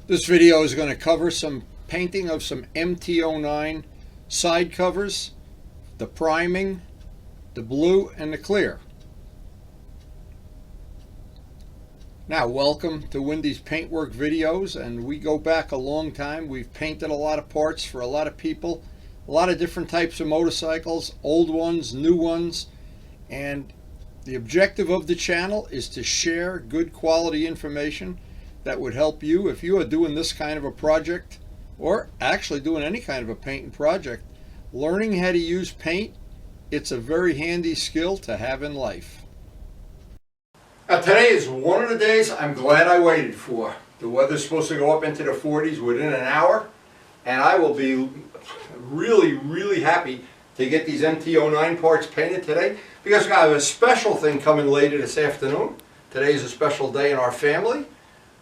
This video is going to cover some painting of some MT09 side covers, the priming, the blue, and the clear. Now, welcome to Wendy's Paintwork videos, and we go back a long time. We've painted a lot of parts for a lot of people, a lot of different types of motorcycles, old ones, new ones, and the objective of the channel is to share good quality information that would help you if you are doing this kind of a project, or actually doing any kind of a painting project. Learning how to use paint, it's a very handy skill to have in life. Now, today is one of the days I'm glad I waited for. The weather's supposed to go up into the 40s within an hour, and I will be really happy to get these MT09 parts painted today, because I have a special thing coming later this afternoon. Today is a special day in our family.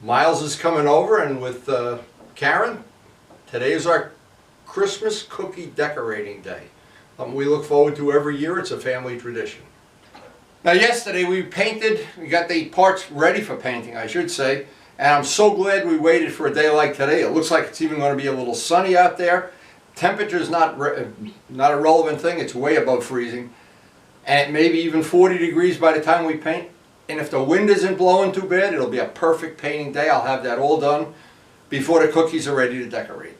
Miles is coming over, and with Karen, today is our Christmas cookie decorating day. Something we look forward to every year. It's a family tradition. Now, yesterday we got the parts ready for painting, I should say, and I'm so glad we waited for a day like today. It looks like it's even going to be a little sunny out there. Temperature's not a relevant thing. It's way above freezing, and maybe even 40 degrees by the time we paint. And if the wind isn't blowing too bad, it'll be a perfect painting day. I'll have that all done before the cookies are ready to decorate.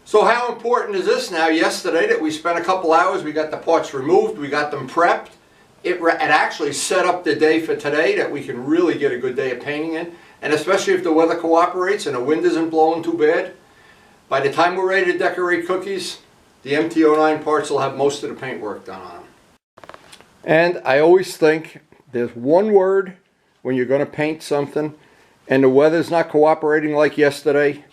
So how important is this now? Yesterday that we spent a couple hours, we got the parts removed, we got them prepped. It actually set up the day for today that we can really get a good day of painting in. And especially if the weather cooperates and the wind isn't blowing too bad, by the time we're ready to decorate cookies, the MT09 parts will have most of the paint work done on them. And I always think there's one word when you're going to paint something and the weather's not cooperating like yesterday.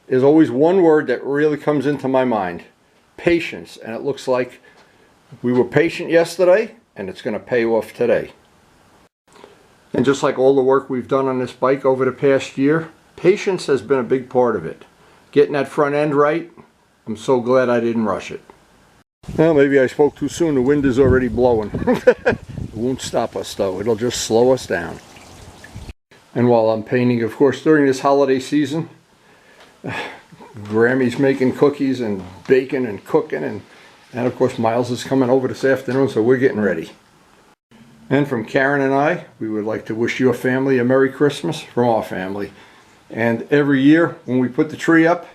There's always one word that really comes into my mind: patience. And it looks like we were patient yesterday, and it's going to pay off today. And just like all the work we've done on this bike over the past year, patience has been a big part of it. Getting that front end right, I'm so glad I didn't rush it. Well, maybe I spoke too soon. The wind is already blowing. It won't stop us though. It'll just slow us down. And while I'm painting, of course, during this holiday season, Grammy's making cookies and baking and cooking, and of course Miles is coming over this afternoon, so we're getting ready. And from Karen and I, we would like to wish your family a Merry Christmas from our family. And every year when we put the tree up,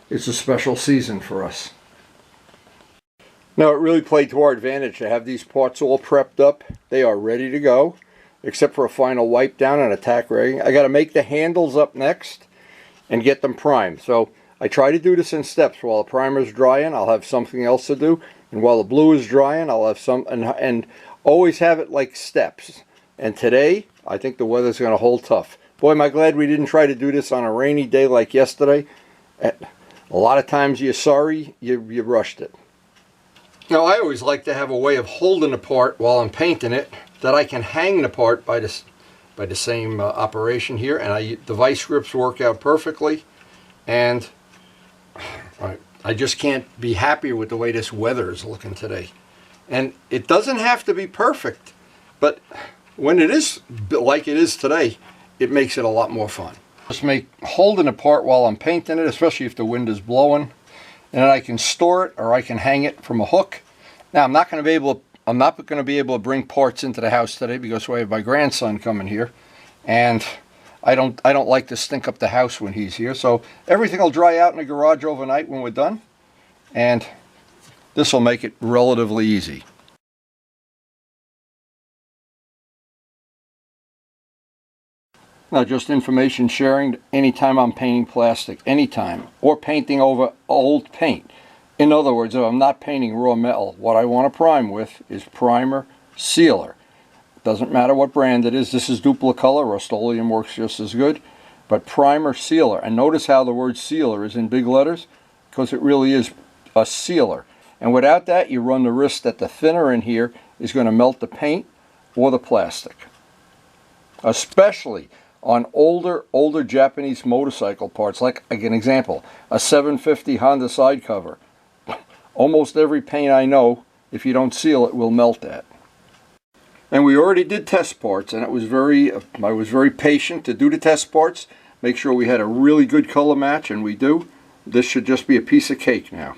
it's a special season for us. Now, it really played to our advantage to have these parts all prepped up. They are ready to go, except for a final wipe down and a tack ragging. I got to make the handles up next and get them primed. So I try to do this in steps. While the primer's drying, I'll have something else to do, and while the blue is drying, I'll have some, and always have it like steps. And today, I think the weather's going to hold tough. Boy, am I glad we didn't try to do this on a rainy day like yesterday. A lot of times you're sorry you rushed it. Now, I always like to have a way of holding the part while I'm painting it, that I can hang the part by the same operation here, and the vice grips work out perfectly, and I just can't be happier with the way this weather is looking today. And it doesn't have to be perfect, but when it is like it is today, it makes it a lot more fun. Just make holding the part while I'm painting it, especially if the wind is blowing, and then I can store it or I can hang it from a hook. Now, I'm not going to be able to bring parts into the house today because we have my grandson coming here, and I don't like to stink up the house when he's here. So everything will dry out in the garage overnight when we're done, and this will make it relatively easy. Now, just information sharing, anytime I'm painting plastic, anytime, or painting over old paint. In other words, if I'm not painting raw metal, what I want to prime with is primer, sealer. Doesn't matter what brand it is. This is Duplicolor. Rust-Oleum works just as good. But primer, sealer. And notice how the word sealer is in big letters, because it really is a sealer. And without that, you run the risk that the thinner in here is going to melt the paint or the plastic. Especially on older Japanese motorcycle parts, like an example, a 750 Honda side cover. Almost every paint I know, if you don't seal it, will melt that. And we already did test parts, and I was very patient to do the test parts. make sure we had a really good color match, and we do. This should just be a piece of cake now.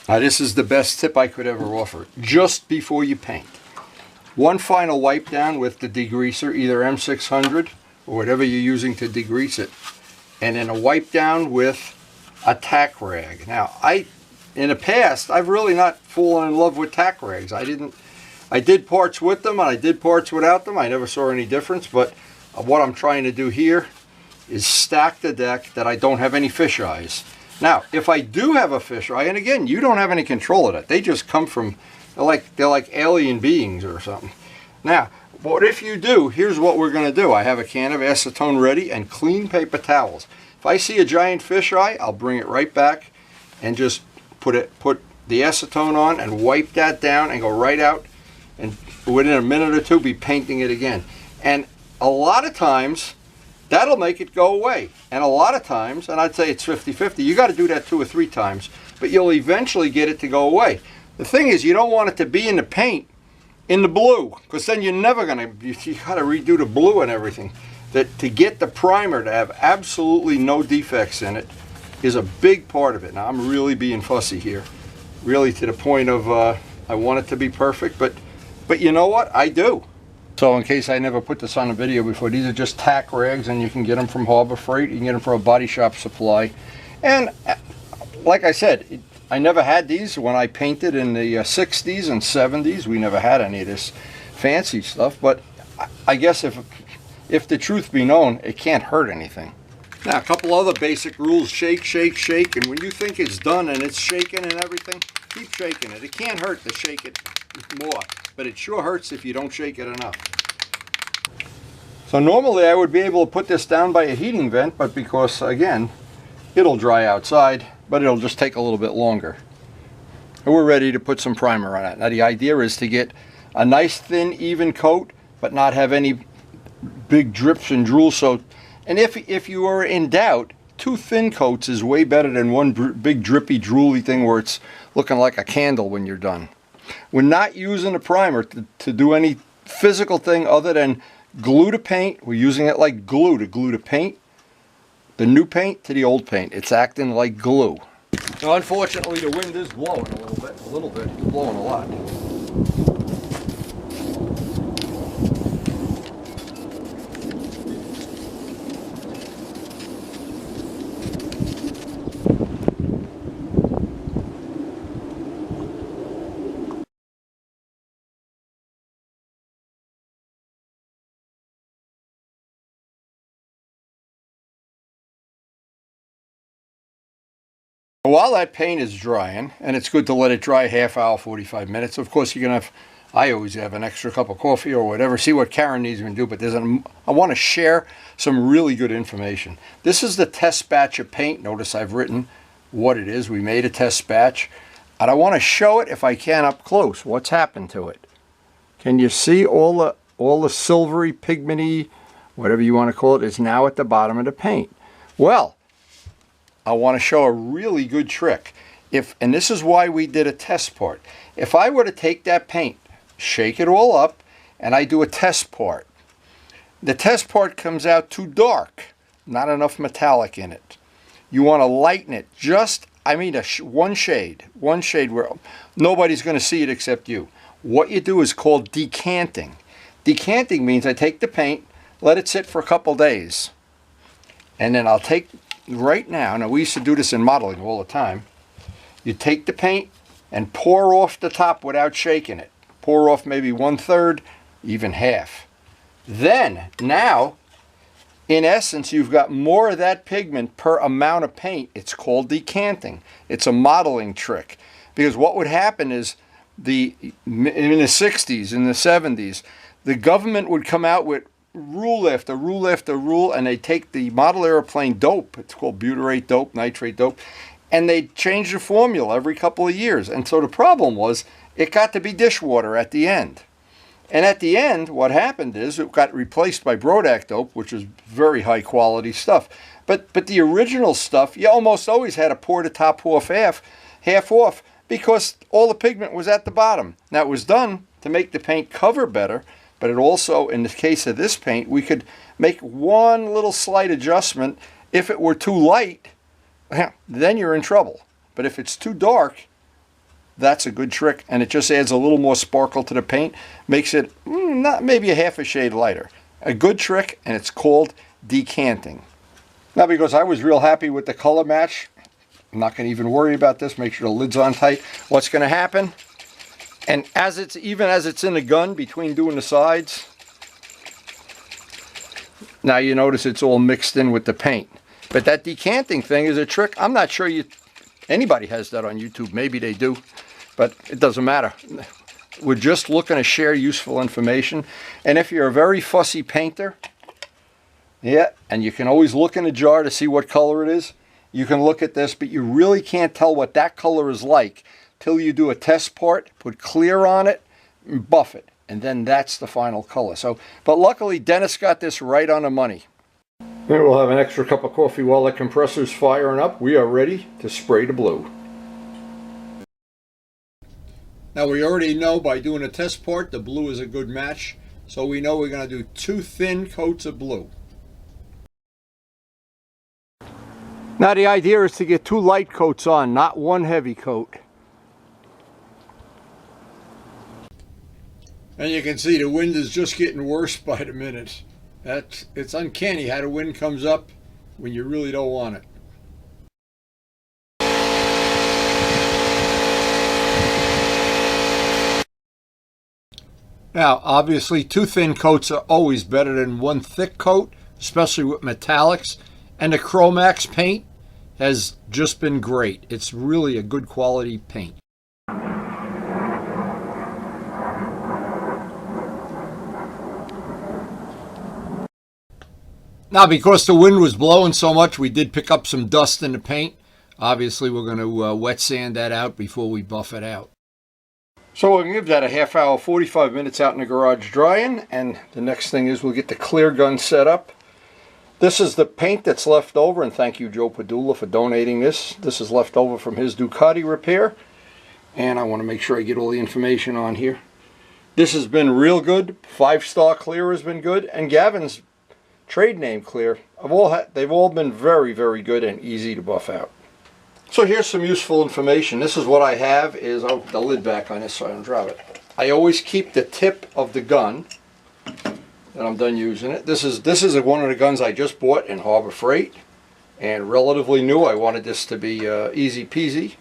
Now this is the best tip I could ever offer. Just before you paint, one final wipe down with the degreaser, either M600 or whatever you're using to degrease it, and then a wipe down with a tack rag. Now in the past, I've really not fallen in love with tack rags. I did parts with them and I did parts without them. I never saw any difference, but what I'm trying to do here is stack the deck that I don't have any fish eyes. Now, if I do have a fish eye, and again, you don't have any control of that. They just come from, they're like alien beings or something. Now, what if you do? Here's what we're going to do. I have a can of acetone ready and clean paper towels. If I see a giant fish eye, I'll bring it right back and just put the acetone on and wipe that down and go right out, and within a minute or two be painting it again. And a lot of times that'll make it go away, and a lot of times, and I'd say it's 50-50, you got to do that 2 or 3 times, but you'll eventually get it to go away. The thing is, you don't want it to be in the paint in the blue, because then you're never going to, you got to redo the blue and everything. That to get the primer to have absolutely no defects in it is a big part of it. Now I'm really being fussy here, really to the point of I want it to be perfect, but you know what, I do. So in case I never put this on a video before, these are just tack rags, and you can get them from Harbor Freight. You can get them from a body shop supply. And like I said, I never had these when I painted in the 60s and 70s. We never had any of this fancy stuff, but I guess if the truth be known, it can't hurt anything. Now, a couple other basic rules: shake, shake, shake, and when you think it's done and it's shaking and everything, keep shaking it. It can't hurt to shake it more, but it sure hurts if you don't shake it enough. So normally I would be able to put this down by a heating vent, but because, again, it'll dry outside, but it'll just take a little bit longer. And we're ready to put some primer on it. Now the idea is to get a nice thin, even coat, but not have any big drips and drool. So, and if you are in doubt, 2 thin coats is way better than one big drippy, drooly thing where it's looking like a candle when you're done. We're not using a primer to do any physical thing other than glue to paint. We're using it like glue to glue to paint, the new paint to the old paint. It's acting like glue. Now, unfortunately, the wind is blowing a little bit. It's blowing a lot. While that paint is drying, and it's good to let it dry half hour, 45 minutes. Of course, you're going to have, I always have an extra cup of coffee or whatever, see what Karen needs me to do, but I want to share some really good information. This is the test batch of paint. Notice I've written what it is. We made a test batch, and I want to show it, if I can, up close, what's happened to it. Can you see all the silvery, pigmenty, whatever you want to call it, is now at the bottom of the paint? Well, I want to show a really good trick. And this is why we did a test part. If I were to take that paint, shake it all up, and I do a test part, the test part comes out too dark, not enough metallic in it. You want to lighten it just, I mean, one shade where nobody's going to see it except you. What you do is called decanting. Decanting means I take the paint, let it sit for a couple days, and then I'll take, right now we used to do this in modeling all the time, you take the paint and pour off the top without shaking it. Pour off maybe 1/3, even half. Then, now, in essence, you've got more of that pigment per amount of paint. It's called decanting. It's a modeling trick. Because what would happen is, in the 60s, in the 70s, the government would come out with rule after rule after rule, and they take the model airplane dope, it's called butyrate dope, nitrate dope, and they change the formula every couple of years. And so the problem was, it got to be dishwater at the end. And at the end, what happened is it got replaced by Brodak dope, which is very high quality stuff. But the original stuff, you almost always had to pour the top off half off, because all the pigment was at the bottom. Now, it was done to make the paint cover better, but it also, in the case of this paint, we could make one little slight adjustment. If it were too light, then you're in trouble. But if it's too dark, that's a good trick, and it just adds a little more sparkle to the paint, makes it not maybe a half a shade lighter. A good trick, and it's called decanting. Now, because I was real happy with the color match, I'm not going to even worry about this. Make sure the lid's on tight. What's going to happen? And even as it's in the gun between doing the sides, now you notice it's all mixed in with the paint. But that decanting thing is a trick. I'm not sure anybody has that on YouTube. Maybe they do, but it doesn't matter. We're just looking to share useful information. And if you're a very fussy painter, yeah, and you can always look in a jar to see what color it is. You can look at this, but you really can't tell what that color is like till you do a test part, put clear on it, and buff it, and then that's the final color. So, but luckily Dennis got this right on the money. Then we'll have an extra cup of coffee while the compressor's firing up. We are ready to spray the blue. Now we already know by doing a test part the blue is a good match, so we know we're going to do 2 thin coats of blue. Now the idea is to get 2 light coats on, not 1 heavy coat. And you can see the wind is just getting worse by the minute. It's uncanny how the wind comes up when you really don't want it. Now, obviously, 2 thin coats are always better than 1 thick coat, especially with metallics. And the CROMAX paint has just been great. It's really a good quality paint. Now, because the wind was blowing so much, we did pick up some dust in the paint. Obviously, we're going to wet sand that out before we buff it out. So we'll give that a half hour, 45 minutes out in the garage drying, and the next thing is we'll get the clear gun set up. This is the paint that's left over, and thank you, Joe Padula, for donating this. This is left over from his Ducati repair, and I want to make sure I get all the information on here. This has been real good. 5-star clear has been good, and Gavin's trade name clear. They've all been very, very good and easy to buff out. So here's some useful information. This is what I have is, the lid back on this so I don't drop it. I always keep the tip of the gun that I'm done using it. This is one of the guns I just bought in Harbor Freight and relatively new. I wanted this to be easy peasy.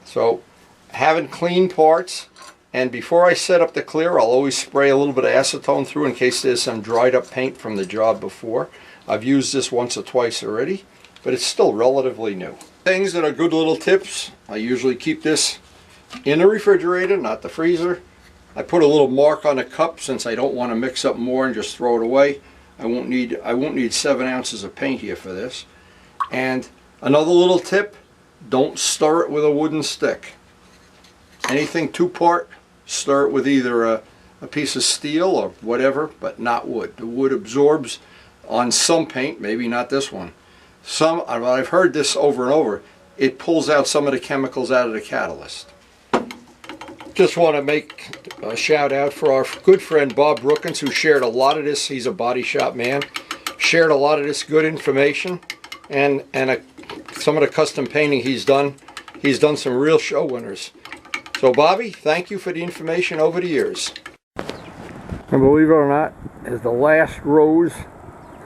So having clean parts, and before I set up the clear, I'll always spray a little bit of acetone through in case there's some dried up paint from the job before. I've used this once or twice already, but it's still relatively new. Things that are good little tips, I usually keep this in the refrigerator, not the freezer. I put a little mark on the cup since I don't want to mix up more and just throw it away. I won't need 7 ounces of paint here for this. And another little tip, don't stir it with a wooden stick. Anything 2-part, stir it with either a piece of steel or whatever, but not wood. The wood absorbs on some paint, maybe not this one. I've heard this over and over, it pulls out some of the chemicals out of the catalyst. Just want to make a shout out for our good friend Bob Brookins, who shared a lot of this. He's a body shop man. Shared a lot of this good information, and some of the custom painting he's done. He's done some real show winners. So Bobby, thank you for the information over the years. And believe it or not, is the last rose.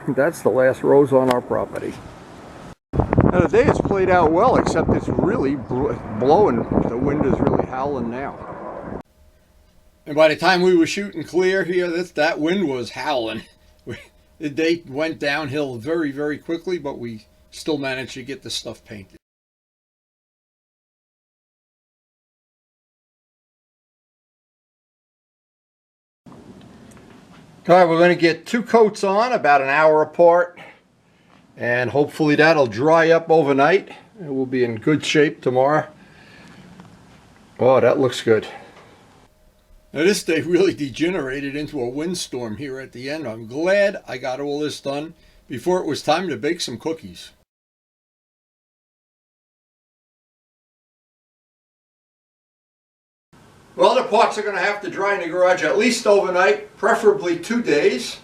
That's the last rose on our property. Now today it's played out well, except it's really blowing. The wind is really howling now. And by the time we were shooting clear here, that wind was howling. The day went downhill very, very quickly, but we still managed to get the stuff painted. All right, we're going to get 2 coats on about an hour apart, and hopefully that'll dry up overnight. It will be in good shape tomorrow. Oh, that looks good. Now this day really degenerated into a windstorm here at the end. I'm glad I got all this done before it was time to bake some cookies. Well, the parts are going to have to dry in the garage at least overnight, preferably 2 days.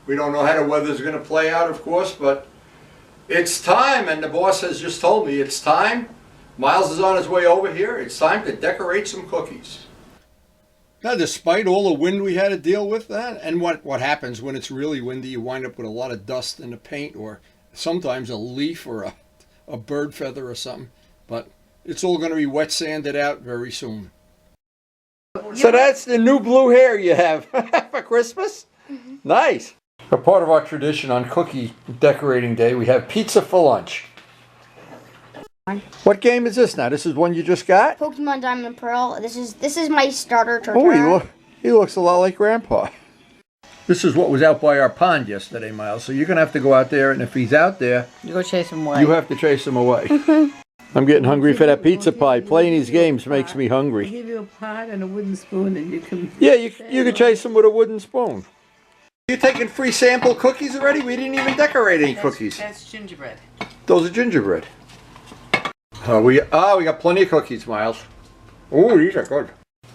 We don't know how the weather's going to play out, of course, but it's time, and the boss has just told me it's time. Miles is on his way over here. It's time to decorate some cookies. Now, despite all the wind we had to deal with, and what happens when it's really windy, you wind up with a lot of dust in the paint, or sometimes a leaf or a bird feather or something. But it's all going to be wet sanded out very soon. So that's the new blue hair you have for Christmas? Mm-hmm. Nice. A part of our tradition on cookie decorating day, we have pizza for lunch. What game is this now? This is one you just got? Pokemon Diamond and Pearl. This is my starter. Oh, he looks a lot like Grandpa. This is what was out by our pond yesterday, Miles. So you're going to have to go out there, and if he's out there, you go chase him away. You have to chase him away. I'm getting hungry for that pizza pie. Playing these games makes me hungry. I'll give you a pot and a wooden spoon, and you can... Yeah, you can chase him with a wooden spoon. You taking free sample cookies already? We didn't even decorate any cookies. That's gingerbread. Those are gingerbread. We got plenty of cookies, Miles. Oh, these are good.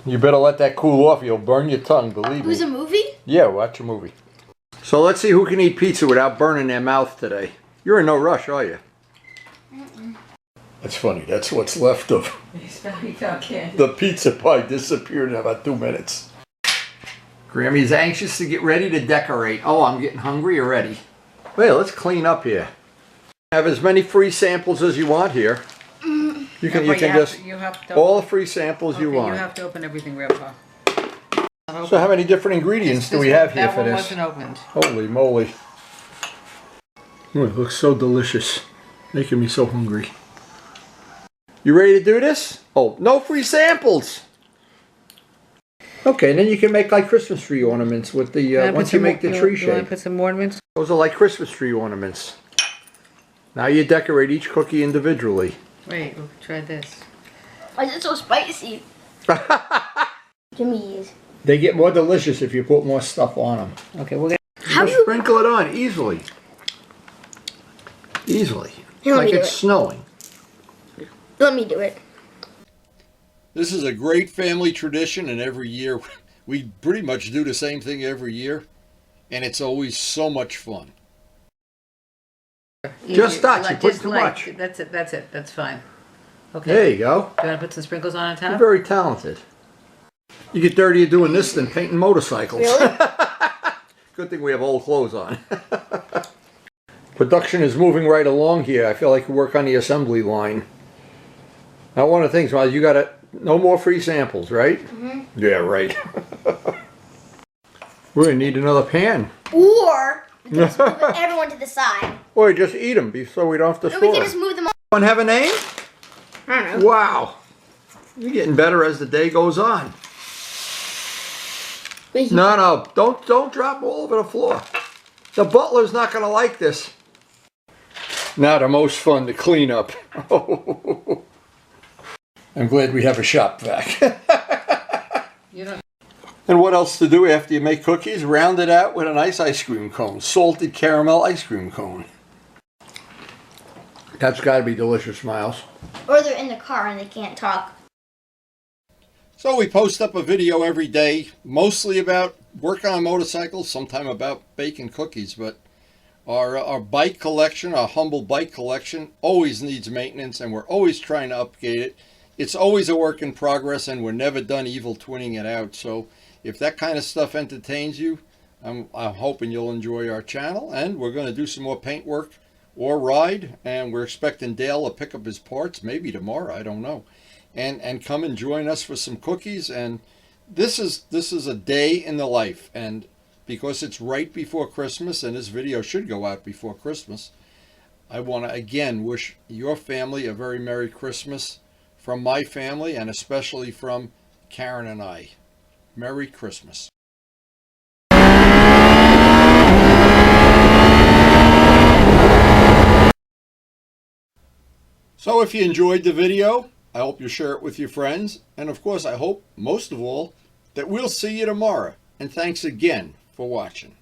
You better let that cool off. You'll burn your tongue, believe me. It was a movie? Yeah, watch a movie. So let's see who can eat pizza without burning their mouth today. You're in no rush, are you? Mm-mm. That's funny. That's what's left of the pizza pie disappeared in about 2 minutes. Grammy's anxious to get ready to decorate. Oh, I'm getting hungry already. Well, let's clean up here. Have as many free samples as you want here. You can just all the free samples you want. You have to open everything, Grandpa. So how many different ingredients do we have here for this? That one wasn't opened. Holy moly. Oh, it looks so delicious. Making me so hungry. You ready to do this? Oh, no free samples. Okay, and then you can make like Christmas tree ornaments with the, once you make the tree shape. You want to put some ornaments? Those are like Christmas tree ornaments. Now you decorate each cookie individually. Wait, we'll try this. Why is it so spicy? Jimmy's. They get more delicious if you put more stuff on them. Okay, we're gonna just sprinkle it on easily. Easily. Like it's snowing. Let me do it. This is a great family tradition, and every year we pretty much do the same thing every year, and it's always so much fun. Just touch. You put too much. That's it. That's fine. Okay. There you go. Do you want to put some sprinkles on top? You're very talented. You get dirtier doing this than painting motorcycles. Really? Good thing we have old clothes on. Production is moving right along here. I feel like we work on the assembly line. Now, one of the things, well, you got no more free samples, right? Mm-hmm. Yeah, right. We're going to need another pan. Or we can just move everyone to the side. Or just eat them so we don't have to store them. We can just move them all. One have a name? I don't know. Wow. You're getting better as the day goes on. No, don't drop all over the floor. The butler's not going to like this. Now the most fun to clean up. I'm glad we have a shop vac. And what else to do after you make cookies? Round it out with a nice ice cream cone. Salted caramel ice cream cone. That's got to be delicious, Miles. Or they're in the car and they can't talk. So we post up a video every day, mostly about working on motorcycles, sometime about baking cookies, but our bike collection, our humble bike collection, always needs maintenance, and we're always trying to update it. It's always a work in progress, and we're never done evil twinning it out. So if that kind of stuff entertains you, I'm hoping you'll enjoy our channel, and we're going to do some more paint work or ride, and we're expecting Dale to pick up his parts, maybe tomorrow, I don't know. And come and join us for some cookies. And this is a day in the life, and because it's right before Christmas, and this video should go out before Christmas, I want to again wish your family a very Merry Christmas from my family, and especially from Karen and I. Merry Christmas. So if you enjoyed the video, I hope you share it with your friends. And of course, I hope, most of all, that we'll see you tomorrow. And thanks again for watching.